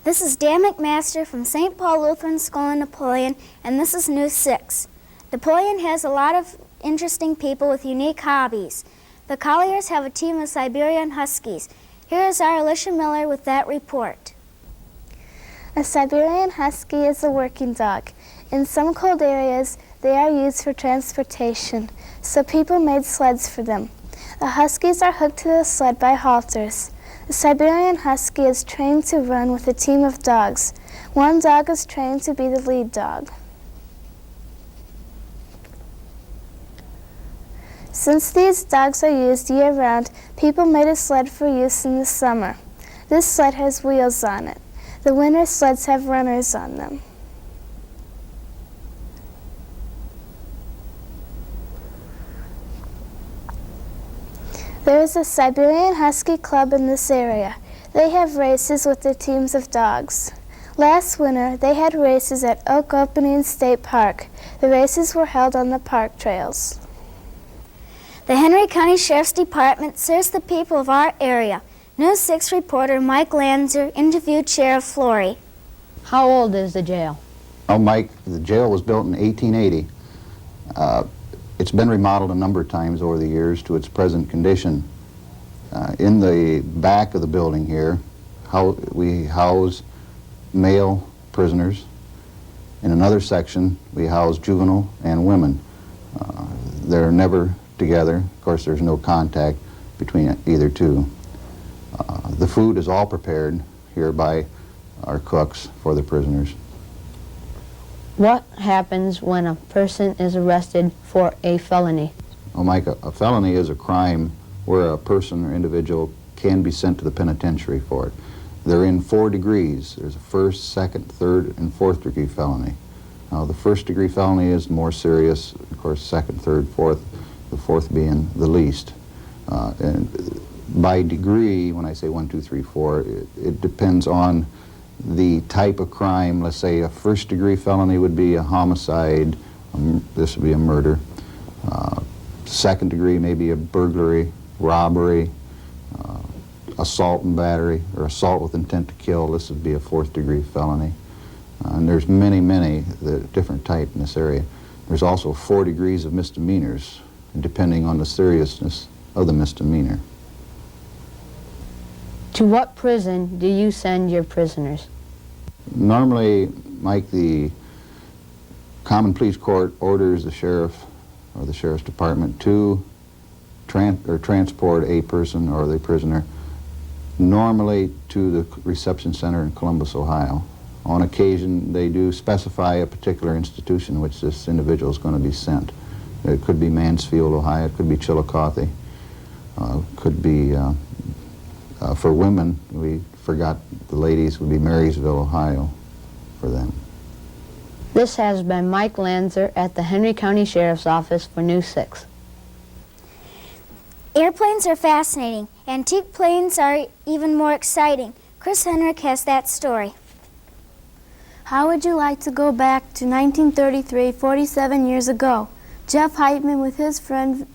This is Dan McMaster from St. Paul Lutheran School in Napoleon, and this is News 6. Napoleon has a lot of interesting people with unique hobbies. The Colliers have a team of Siberian Huskies. Here is our Alicia Miller with that report. A Siberian Husky is a working dog. In some cold areas, they are used for transportation, so people made sleds for them. The Huskies are hooked to the sled by halters. The Siberian Husky is trained to run with a team of dogs. One dog is trained to be the lead dog. Since these dogs are used year-round, people made a sled for use in the summer. This sled has wheels on it. The winter sleds have runners on them. There is a Siberian Husky Club in this area. They have races with their teams of dogs. Last winter, they had races at Oak Opening State Park. The races were held on the park trails. The Henry County Sheriff's Department serves the people of our area. News 6 reporter Mike Lanzer interviewed Sheriff Flory. How old is the jail? Oh, Mike, the jail was built in 1880. It's been remodeled a number of times over the years to its present condition. In the back of the building here, we house male prisoners. In another section, we house juvenile and women. They're never together. Of course, there's no contact between either two. The food is all prepared here by our cooks for the prisoners. What happens when a person is arrested for a felony? Oh, Mike, a felony is a crime where a person or individual can be sent to the penitentiary for it. They're in 4 degrees. There's a first, second, third, and fourth degree felony. Now, the first degree felony is more serious, of course, second, third, fourth, the fourth being the least. And by degree, when I say 1, 2, 3, 4, it depends on the type of crime. Let's say a first degree felony would be a homicide. This would be a murder. Second degree may be a burglary, robbery, assault and battery, or assault with intent to kill. This would be a fourth degree felony. And there's many different types in this area. There's also 4 degrees of misdemeanors, depending on the seriousness of the misdemeanor. To what prison do you send your prisoners? Normally, Mike, the common police court orders the sheriff or the sheriff's department to transport a person or the prisoner normally to the reception center in Columbus, Ohio. On occasion, they do specify a particular institution which this individual is going to be sent. It could be Mansfield, Ohio. It could be Chillicothe. Could be for women, we forgot the ladies, would be Marysville, Ohio for them. This has been Mike Lanzer at the Henry County Sheriff's Office for News 6. Airplanes are fascinating. Antique planes are even more exciting. Chris Henrik has that story. How would you like to go back to 1933, 47 years ago? Jeff Heitman with his friend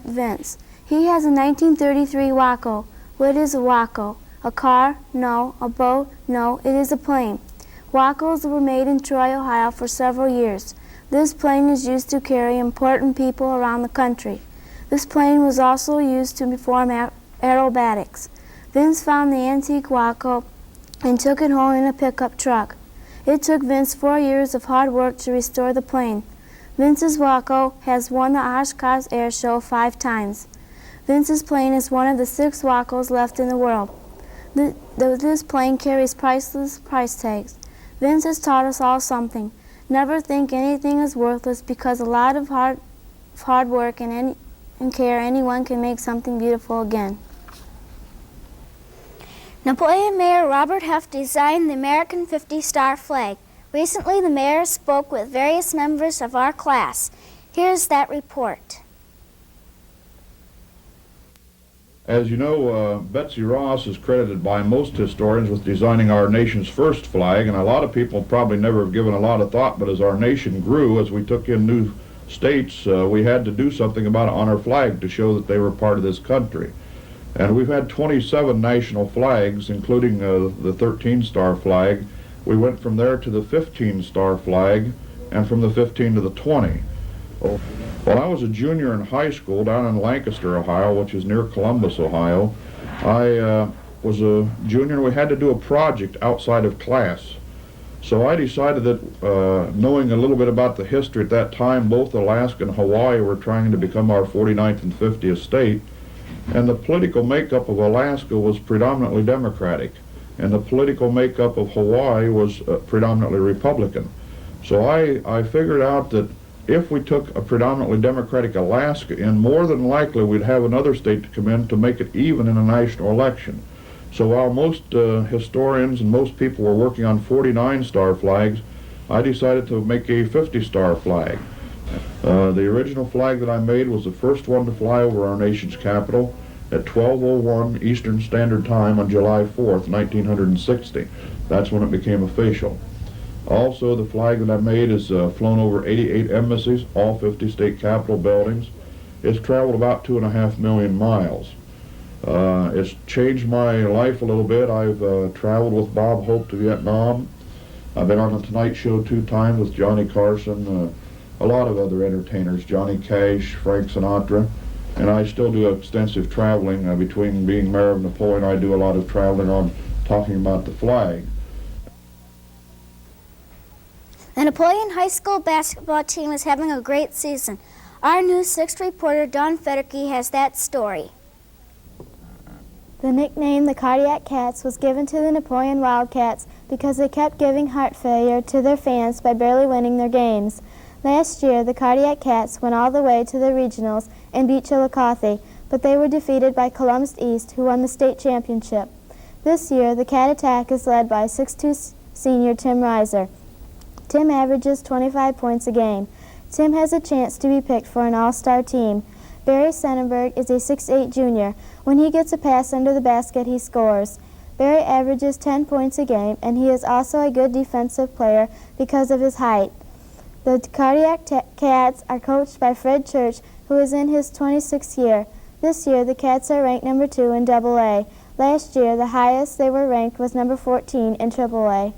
Vince. He has a 1933 Waco. What is a Waco? A car? No. A boat? No. It is a plane. Wacos were made in Troy, Ohio for several years. This plane is used to carry important people around the country. This plane was also used to perform aerobatics. Vince found the antique Waco and took it home in a pickup truck. It took Vince 4 years of hard work to restore the plane. Vince's Waco has won the Oshkosh Air Show 5 times. Vince's plane is one of the 6 Wacos left in the world. This plane carries priceless price tags. Vince has taught us all something. Never think anything is worthless, because a lot of hard work and care, anyone can make something beautiful again. Napoleon Mayor Robert Huff designed the American 50-star flag. Recently, the mayor spoke with various members of our class. Here's that report. As you know, Betsy Ross is credited by most historians with designing our nation's first flag, and a lot of people probably never have given a lot of thought, but as our nation grew, as we took in new states, we had to do something about it on our flag to show that they were part of this country. And we've had 27 national flags, including the 13-star flag. We went from there to the 15-star flag, and from the 15 to the 20. While I was a junior in high school down in Lancaster, Ohio, which is near Columbus, Ohio, I was a junior and we had to do a project outside of class. So I decided that, knowing a little bit about the history at that time, both Alaska and Hawaii were trying to become our 49th and 50th state, and the political makeup of Alaska was predominantly Democratic, and the political makeup of Hawaii was predominantly Republican. So I figured out that if we took a predominantly Democratic Alaska in, more than likely we'd have another state to come in to make it even in a national election. So while most historians and most people were working on 49-star flags, I decided to make a 50-star flag. The original flag that I made was the first one to fly over our nation's capital at 12:01 Eastern Standard Time on July 4th, 1960. That's when it became official. Also, the flag that I made has flown over 88 embassies, all 50 state capitol buildings. It's traveled about 2.5 million miles. It's changed my life a little bit. I've traveled with Bob Hope to Vietnam. I've been on the Tonight Show 2 times with Johnny Carson, a lot of other entertainers, Johnny Cash, Frank Sinatra, and I still do extensive traveling. Between being mayor of Napoleon, I do a lot of traveling on talking about the flag. The Napoleon High School basketball team is having a great season. Our News 6 reporter, Don Federke, has that story. The nickname the Cardiac Cats was given to the Napoleon Wildcats because they kept giving heart failure to their fans by barely winning their games. Last year, the Cardiac Cats went all the way to the regionals and beat Chillicothe, but they were defeated by Columbus East, who won the state championship. This year, the Cat Attack is led by 6'2" senior Tim Reiser. Tim averages 25 points a game. Tim has a chance to be picked for an all-star team. Barry Sennenberg is a 6'8" junior. When he gets a pass under the basket, he scores. Barry averages 10 points a game, and he is also a good defensive player because of his height. The Cardiac Cats are coached by Fred Church, who is in his 26th year. This year, the Cats are ranked number 2 in AA. Last year, the highest they were ranked was number 14 in AAA.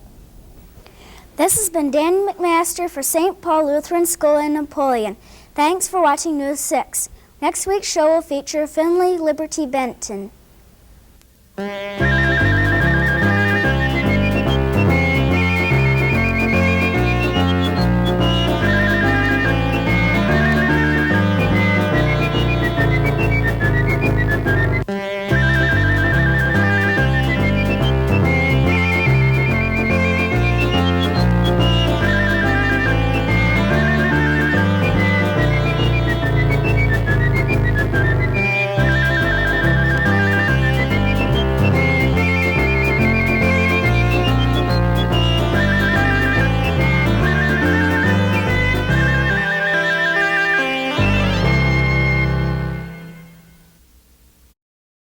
This has been Danny McMaster for St. Paul Lutheran School in Napoleon. Thanks for watching News 6. Next week's show will feature Finley Liberty Benton.